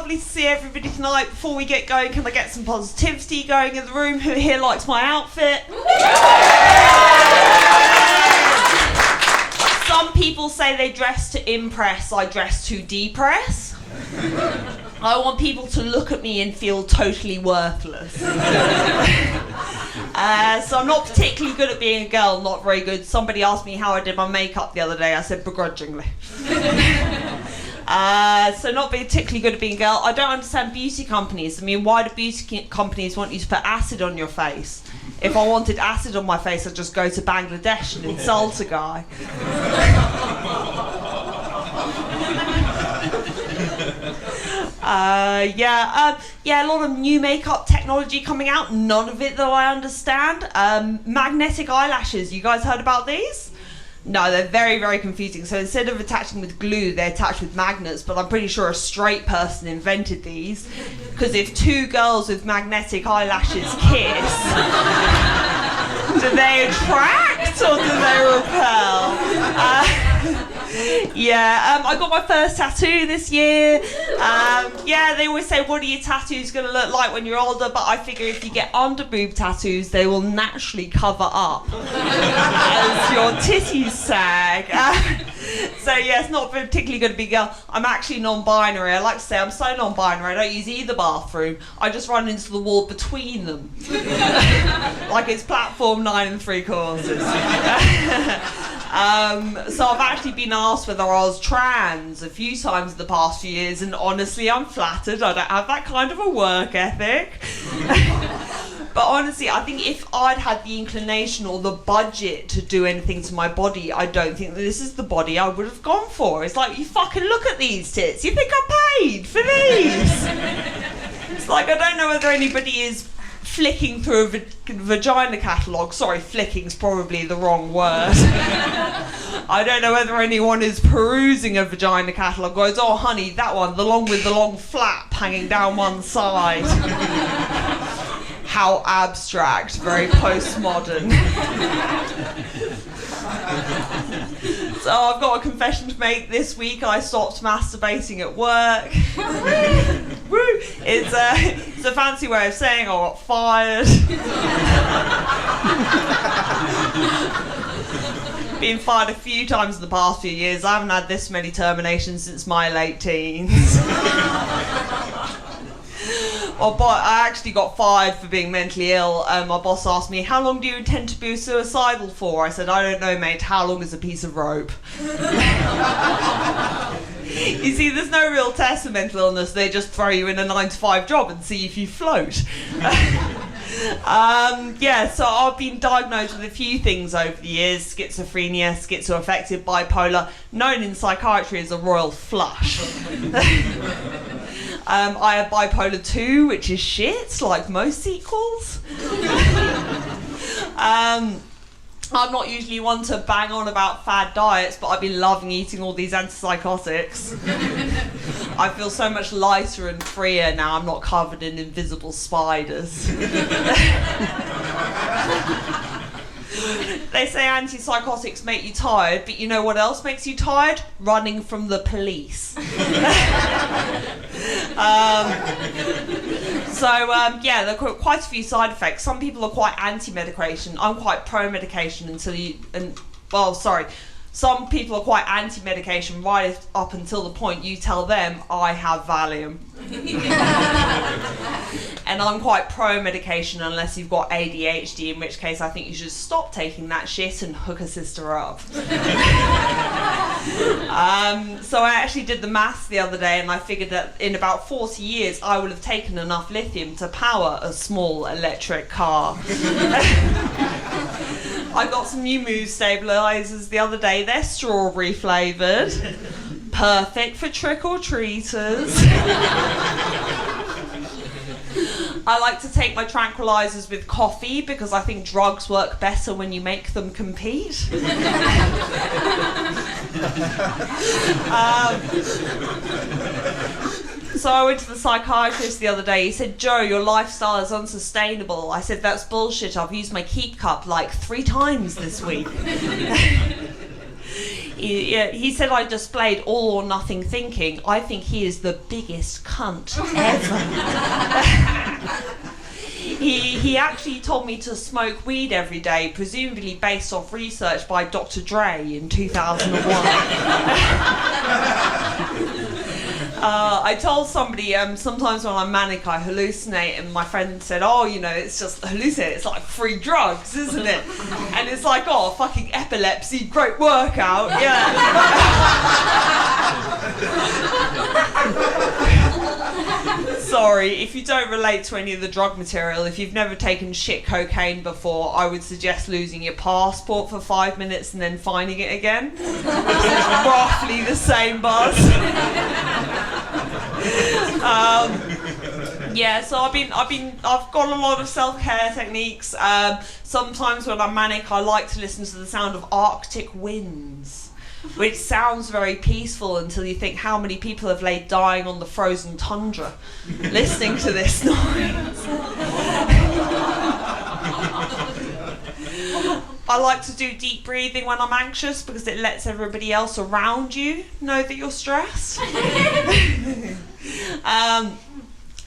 lovely to see everybody tonight. Before we get going, can I get some positivity going in the room? Who here likes my outfit? Some people say they dress to impress, I dress to depress. I want people to look at me and feel totally worthless. So I'm not particularly good at being a girl, not very good. Somebody asked me how I did my makeup the other day. I said begrudgingly. So not particularly good at being a girl. I don't understand beauty companies. I mean, why do beauty companies want you to put acid on your face? If I wanted acid on my face, I'd just go to Bangladesh and insult a guy. A lot of new makeup technology coming out, none of it that I understand. Magnetic eyelashes, you guys heard about these? No, they're very, very confusing. So instead of attaching with glue, they're attached with magnets, but I'm pretty sure a straight person invented these, because if two girls with magnetic eyelashes kiss, do they attract or do they repel? I got my first tattoo this year. They always say, what are your tattoos going to look like when you're older? But I figure if you get under boob tattoos, they will naturally cover up as your titties sag. It's not particularly going to be a girl. I'm actually non-binary. I like to say I'm so non-binary. I don't use either bathroom. I just run into the wall between them. Like it's platform 9 3/4. So I've actually been asked whether I was trans a few times in the past few years, and honestly I'm flattered. I don't have that kind of a work ethic. But honestly, I think if I'd had the inclination or the budget to do anything to my body, I don't think that this is the body I would have gone for. It's like, you fucking look at these tits. You think I paid for these? It's like, I don't know whether anybody is flicking through a vagina catalogue. Sorry, flicking's probably the wrong word. I don't know whether anyone is perusing a vagina catalogue, goes, oh honey, that one, the one with the long flap hanging down one side. How abstract, very postmodern. So I've got a confession to make. This week I stopped masturbating at work. Woo! It's a fancy way of saying I got fired. Been fired a few times in the past few years. I haven't had this many terminations since my late teens. I actually got fired for being mentally ill. My boss asked me, how long do you intend to be suicidal for? I said, I don't know, mate. How long is a piece of rope? You see, there's no real test of mental illness. They just throw you in a 9-to-5 job and see if you float. So I've been diagnosed with a few things over the years: schizophrenia, schizoaffective, bipolar, known in psychiatry as a royal flush. I have bipolar 2, which is shit, like most sequels. I'm not usually one to bang on about fad diets, but I've been loving eating all these antipsychotics. I feel so much lighter and freer now. I'm not covered in invisible spiders. They say antipsychotics make you tired, but you know what else makes you tired? Running from the police. There are quite a few side effects. Some people are quite anti-medication. I'm quite pro-medication Some people are quite anti-medication right up until the point you tell them, I have Valium. And I'm quite pro-medication unless you've got ADHD, in which case I think you should stop taking that shit and hook a sister up. So I actually did the maths the other day, and I figured that in about 40 years I will have taken enough lithium to power a small electric car. I got some new mood stabilisers the other day. They're strawberry flavoured. Perfect for trick-or-treaters. I like to take my tranquilizers with coffee because I think drugs work better when you make them compete. So I went to the psychiatrist the other day. He said, Joe, your lifestyle is unsustainable. I said, that's bullshit. I've used my keep cup like 3 times this week. He said I displayed all or nothing thinking. I think he is the biggest cunt ever. He actually told me to smoke weed every day, presumably based off research by Dr. Dre in 2001. I told somebody sometimes when I'm manic I hallucinate, and my friend said, oh, you know, it's just hallucinate, it's like free drugs, isn't it? And it's like, oh, fucking epilepsy, great workout, yeah. Sorry, if you don't relate to any of the drug material, if you've never taken shit cocaine before, I would suggest losing your passport for 5 minutes and then finding it again. It's roughly the same buzz. Yeah, so I've got a lot of self-care techniques. Sometimes when I'm manic, I like to listen to the sound of Arctic winds, which sounds very peaceful until you think how many people have laid dying on the frozen tundra listening to this noise. I like to do deep breathing when I'm anxious because it lets everybody else around you know that you're stressed.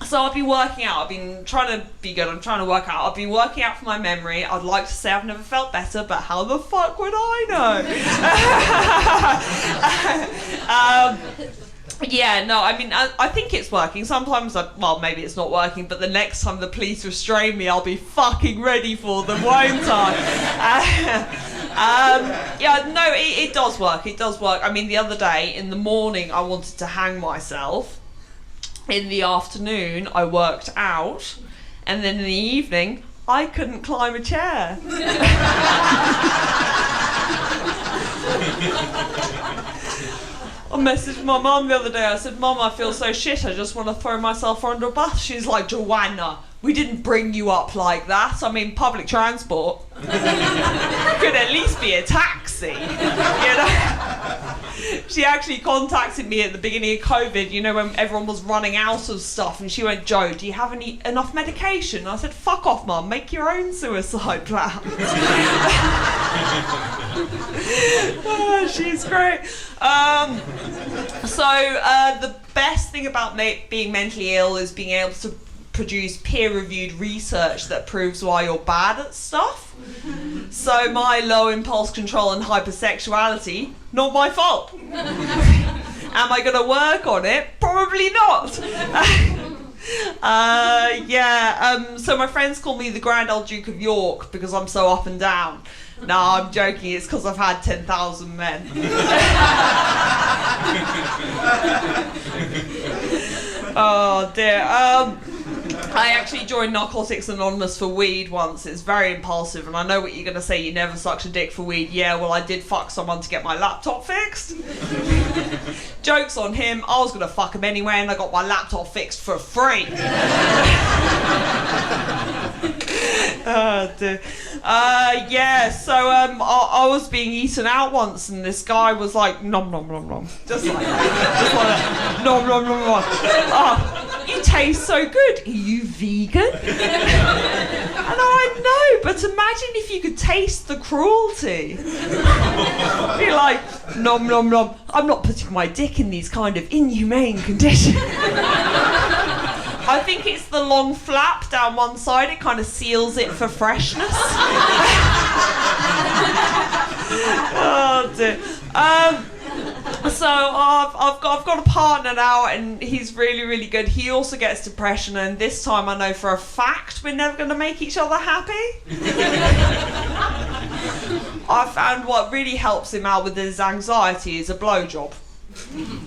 So I've been working out. I've been trying to be good. I'm trying to work out. I've been working out for my memory. I'd like to say I've never felt better, but how the fuck would I know? Yeah, no, I mean, I think it's working. Sometimes, well, maybe it's not working, but the next time the police restrain me, I'll be fucking ready for them, won't I? Yeah, no, it does work. It does work. I mean, the other day, in the morning, I wanted to hang myself. In the afternoon, I worked out. And then in the evening, I couldn't climb a chair. I messaged my mum the other day. I said, Mum, I feel so shit. I just want to throw myself under a bus. She's like, Joanna, we didn't bring you up like that. I mean, public transport. Could at least be a taxi. You know? She actually contacted me at the beginning of COVID, you know, when everyone was running out of stuff, and she went, Jo, do you have enough medication? And I said, fuck off, Mum, make your own suicide plan. Oh, she's great. The best thing about being mentally ill is being able to produce peer-reviewed research that proves why you're bad at stuff. So my low impulse control and hypersexuality, not my fault. Am I going to work on it? Probably not. So my friends call me the Grand Old Duke of York because I'm so up and down. No, I'm joking, it's because I've had 10,000 men. Oh dear. I actually joined Narcotics Anonymous for weed once. It's very impulsive, and I know what you're going to say, you never sucked a dick for weed. Yeah, well, I did fuck someone to get my laptop fixed. Joke's on him, I was going to fuck him anyway, and I got my laptop fixed for free. Oh dear. I was being eaten out once, and this guy was like, nom nom nom nom. Just like that. Nom nom nom nom. Oh, you taste so good. Are you vegan? And I know, but imagine if you could taste the cruelty. Be like, nom nom nom. I'm not putting my dick in these kind of inhumane conditions. I think it's the long flap down one side, it kind of seals it for freshness. Oh dear. So I've got a partner now, and he's really, really good. He also gets depression, and this time I know for a fact we're never going to make each other happy. I found what really helps him out with his anxiety is a blowjob.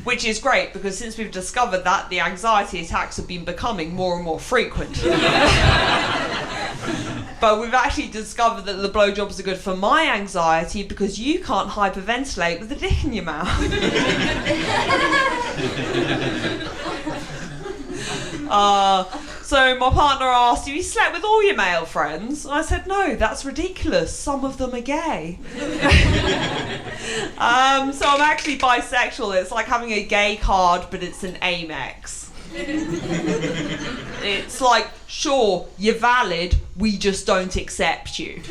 Which is great, because since we've discovered that, the anxiety attacks have been becoming more and more frequent. But we've actually discovered that the blowjobs are good for my anxiety because you can't hyperventilate with a dick in your mouth. So my partner asked, have you slept with all your male friends? And I said, no, that's ridiculous. Some of them are gay. So I'm actually bisexual. It's like having a gay card, but it's an Amex. It's like, sure, you're valid, we just don't accept you.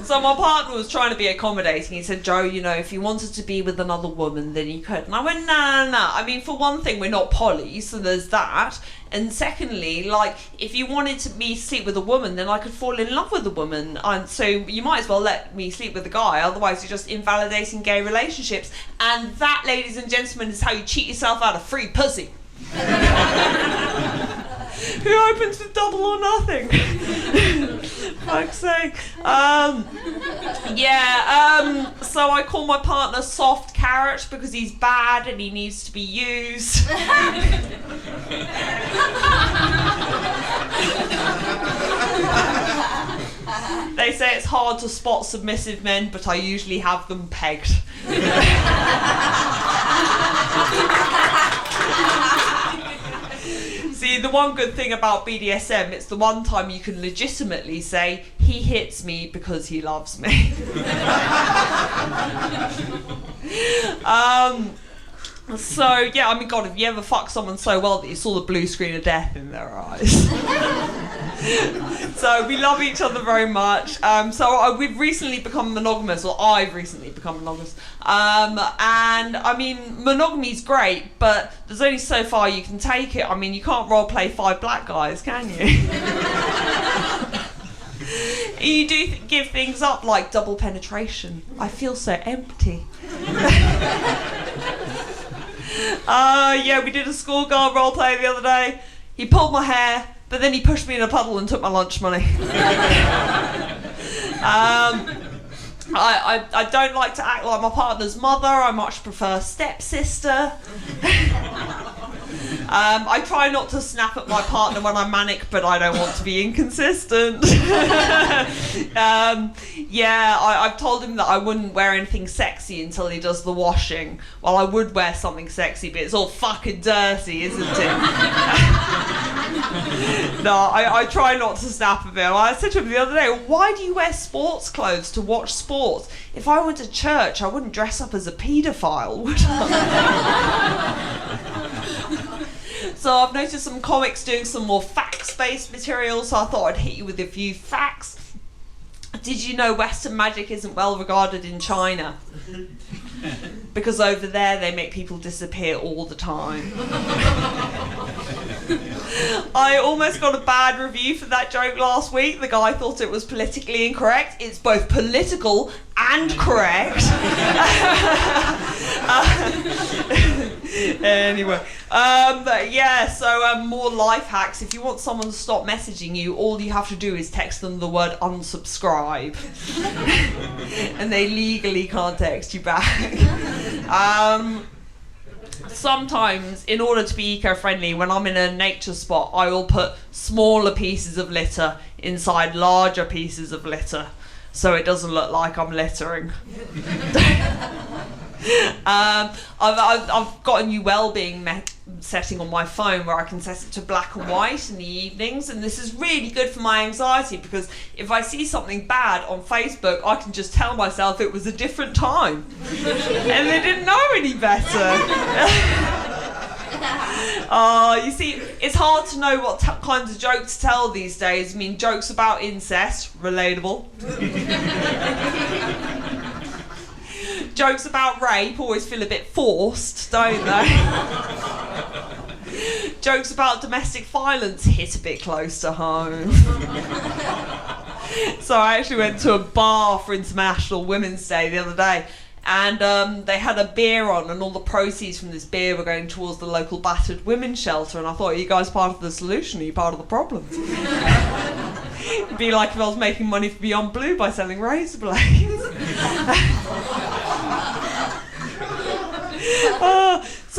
So my partner was trying to be accommodating. He said, "Joe, you know, if you wanted to be with another woman, then you could." And I went, no. I mean, for one thing, we're not poly, so there's that. And secondly, like, if you wanted to me sleep with a woman, then I could fall in love with a woman. And so you might as well let me sleep with a guy, otherwise you're just invalidating gay relationships. And that, ladies and gentlemen, is how you cheat yourself out of free pussy. Who opens with double or nothing? Fuck's sake. So I call my partner Soft Carrot because he's bad and he needs to be used. They say it's hard to spot submissive men, but I usually have them pegged. See, the one good thing about BDSM, it's the one time you can legitimately say, he hits me because he loves me. So, yeah, I mean, God, have you ever fucked someone so well that you saw the blue screen of death in their eyes? So we love each other very much. We've recently become monogamous, or I've recently become monogamous. And I mean, monogamy's great, but there's only so far you can take it. I mean, you can't role play 5 black guys, can you? You do give things up like double penetration. I feel so empty. Yeah, we did a schoolgirl role play the other day. He pulled my hair, but then he pushed me in a puddle and took my lunch money. I don't like to act like my partner's mother. I much prefer stepsister. I try not to snap at my partner when I'm manic, but I don't want to be inconsistent. I've told him that I wouldn't wear anything sexy until he does the washing. Well, I would wear something sexy, but it's all fucking dirty, isn't it? No, I try not to snap at him. I said to him the other day, why do you wear sports clothes to watch sports? If I went to church, I wouldn't dress up as a paedophile, would I? So I've noticed some comics doing some more facts-based material, so I thought I'd hit you with a few facts. Did you know Western magic isn't well regarded in China? Because over there they make people disappear all the time. I almost got a bad review for that joke last week. The guy thought it was politically incorrect. It's both political and correct. Anyway, more life hacks. If you want someone to stop messaging you, all you have to do is text them the word unsubscribe. And they legally can't text you back. Sometimes, in order to be eco-friendly, when I'm in a nature spot, I will put smaller pieces of litter inside larger pieces of litter, so it doesn't look like I'm littering. I've got a new well-being setting on my phone where I can set it to black and white in the evenings, and this is really good for my anxiety because if I see something bad on Facebook, I can just tell myself it was a different time and they didn't know any better. You see, it's hard to know what kinds of jokes to tell these days. I mean, jokes about incest, relatable. Jokes about rape always feel a bit forced, don't they? Jokes about domestic violence hit a bit close to home. So I actually went to a bar for International Women's Day the other day, and they had a beer on, and all the proceeds from this beer were going towards the local battered women's shelter, and I thought, are you guys part of the solution, or are you part of the problem? It'd be like if I was making money for Beyond Blue by selling razor blades.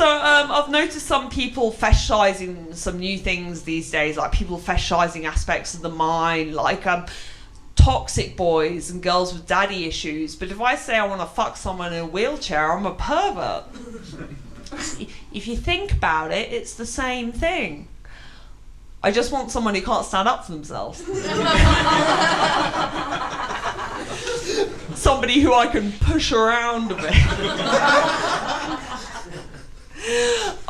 I've noticed some people fetishizing some new things these days, like people fetishizing aspects of the mind, like toxic boys and girls with daddy issues. But if I say I want to fuck someone in a wheelchair, I'm a pervert. If you think about it, it's the same thing. I just want someone who can't stand up for themselves. Somebody who I can push around a bit.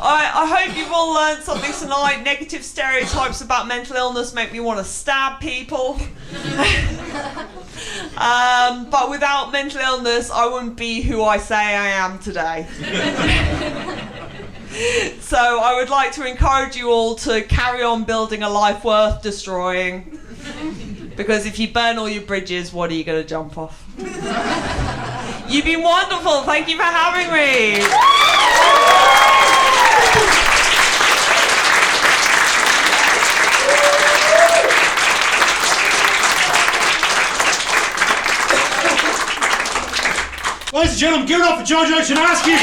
I hope you've all learned something tonight. Negative stereotypes about mental illness make me want to stab people. But without mental illness, I wouldn't be who I say I am today. So I would like to encourage you all to carry on building a life worth destroying. Because if you burn all your bridges, what are you going to jump off? You've been wonderful. Thank you for having me. Ladies and gentlemen, give it up for JoJo Chinaski!